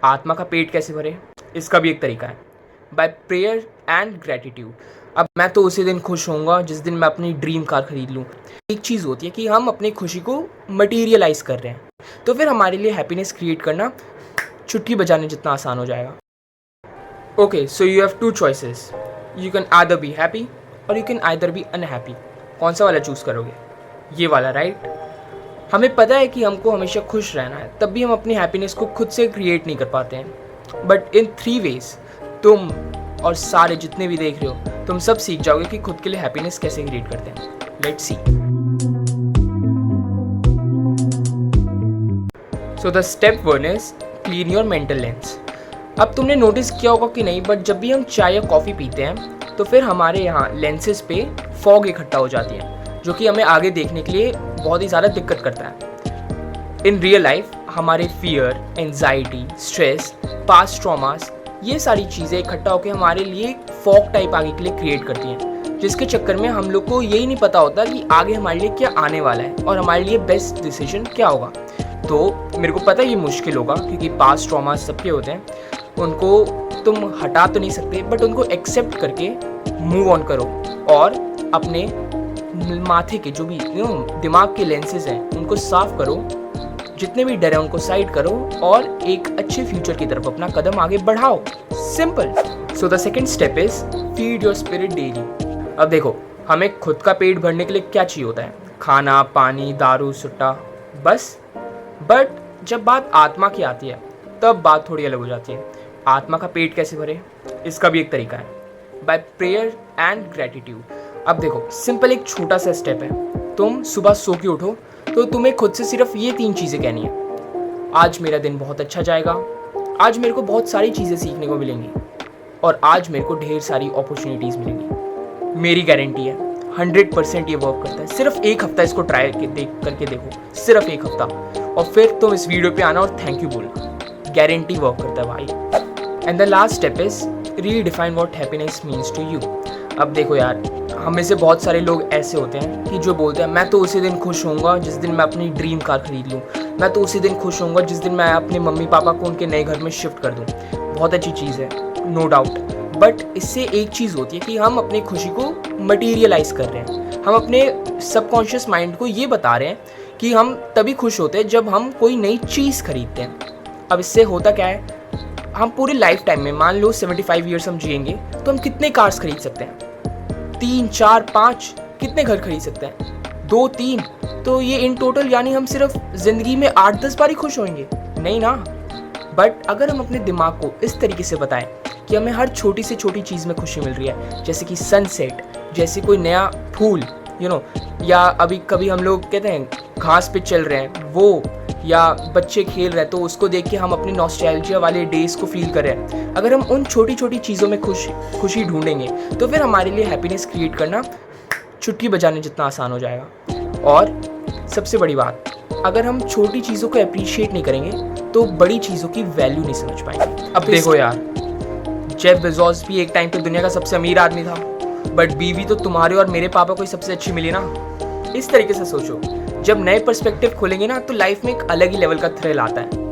आत्मा का पेट कैसे भरे, इसका भी एक तरीका है, बाय प्रेयर एंड ग्रेटिट्यूड। अब मैं तो उसी दिन खुश होऊंगा जिस दिन मैं अपनी ड्रीम कार खरीद लूँ। एक चीज़ होती है कि हम अपनी खुशी को मटीरियलाइज कर रहे हैं, तो फिर हमारे लिए हैप्पीनेस क्रिएट करना चुटकी बजाने जितना आसान हो जाएगा। Okay, so you have two choices, you can either be happy और you can either be unhappy. कौन सा वाला चूज़ करोगे? ये वाला, राइट? हमें पता है कि हमको हमेशा खुश रहना है, तब भी हम अपनी हैप्पीनेस को खुद से क्रिएट नहीं कर पाते हैं। बट इन 3 वेज तुम और सारे जितने भी देख रहे हो, तुम सब सीख जाओगे कि खुद के लिए हैप्पीनेस कैसे क्रिएट करते हैं। Let's see. So the step 1 is clean your mental lens. अब तुमने नोटिस किया होगा कि नहीं, बट जब भी हम चाय या कॉफ़ी पीते हैं तो फिर हमारे यहाँ लेंसेज पे फॉग इकट्ठा हो जाती है, जो कि हमें आगे देखने के लिए बहुत ही ज़्यादा दिक्कत करता है। इन रियल लाइफ हमारे fear, anxiety, stress, past traumas, ये सारी चीज़ें इकट्ठा होकर हमारे लिए फॉग टाइप आगे के लिए क्रिएट करती हैं, जिसके चक्कर में हम लोग को यही नहीं पता होता कि आगे हमारे लिए क्या आने वाला है और हमारे लिए बेस्ट डिसीजन क्या होगा। तो मेरे को पता है ये मुश्किल होगा, क्योंकि पास्ट ट्रॉमास सबके होते हैं, उनको तुम हटा तो नहीं सकते, बट उनको एक्सेप्ट करके मूव ऑन करो और अपने माथे के जो भी दिमाग के लेंसेज हैं उनको साफ करो, जितने भी डर हैं उनको साइड करो और एक अच्छे फ्यूचर की तरफ अपना कदम आगे बढ़ाओ। Simple. So the second step is feed your spirit daily. अब देखो, हमें खुद का पेट भरने के लिए क्या चाहिए होता है? खाना, पानी, दारू, सुट्टा, बस। बट जब बात आत्मा की आती है तब बात थोड़ी अलग हो जाती है। आत्मा का पेट कैसे भरे, इसका भी एक तरीका है, बाय प्रेयर एंड ग्रेटिट्यूड। अब देखो, सिंपल एक छोटा सा स्टेप है। तुम सुबह सो के उठो तो तुम्हें खुद से सिर्फ ये 3 चीज़ें कहनी है। आज मेरा दिन बहुत अच्छा जाएगा, आज मेरे को बहुत सारी चीज़ें सीखने को मिलेंगी और आज मेरे को ढेर सारी अपॉर्चुनिटीज़ मिलेंगी। मेरी गारंटी है 100% ये वर्क करता है। सिर्फ एक हफ्ता इसको ट्राई करके देखो, सिर्फ एक हफ्ता, और फिर तुम इस वीडियो पे आना और थैंक यू बोलना। गारंटी वर्क करता है भाई। And the last step is redefine what happiness means to you. अब देखो यार, हम में से बहुत सारे लोग ऐसे होते हैं कि जो बोलते हैं मैं तो उसी दिन खुश होऊंगा जिस दिन मैं अपनी ड्रीम कार खरीद लूँ, मैं तो उसी दिन खुश होऊंगा जिस दिन मैं अपने मम्मी पापा को उनके नए घर में शिफ्ट कर दूँ। बहुत अच्छी चीज़ है, नो डाउट, बट इससे एक चीज़ होती है कि हम अपनी खुशी को मटीरियलाइज कर रहे हैं। हम अपने सबकॉन्शियस माइंड को ये बता रहे हैं कि हम तभी खुश होते हैं जब हम कोई नई चीज़ खरीदते हैं। अब इससे होता क्या है, हम पूरी लाइफ टाइम में, मान लो 75 ईयर्स हम जिएंगे, तो हम कितने कार्स खरीद सकते हैं? 3, 4, 5? कितने घर खरीद सकते हैं? 2, 3? तो ये इन टोटल यानी हम सिर्फ ज़िंदगी में 8-10 बार ही खुश होंगे? नहीं ना। बट अगर हम अपने दिमाग को इस तरीके से बताएं कि हमें हर छोटी से छोटी चीज़ में खुशी मिल रही है, जैसे कि सनसेट, जैसे कोई नया फूल, या अभी कभी हम लोग कहते हैं घास पे चल रहे हैं वो, या बच्चे खेल रहे हैं तो उसको देख के हम अपनी नॉस्टैल्जिया वाले डेज को फील कर रहे हैं। अगर हम उन छोटी छोटी चीज़ों में खुशी ढूंढेंगे तो फिर हमारे लिए हैप्पीनेस क्रिएट करना चुटकी बजाने जितना आसान हो जाएगा। और सबसे बड़ी बात, अगर हम छोटी चीज़ों को अप्रिशिएट नहीं करेंगे तो बड़ी चीज़ों की वैल्यू नहीं समझ पाएंगे। अब देखो यार, जेफ बेजोस भी एक टाइम पे दुनिया का सबसे अमीर आदमी था, बट बीवी तो तुम्हारे और मेरे पापा को ही सबसे अच्छी मिली ना। इस तरीके से सोचो, जब नए पर्सपेक्टिव खोलेंगे ना तो लाइफ में एक अलग ही लेवल का थ्रिल आता है।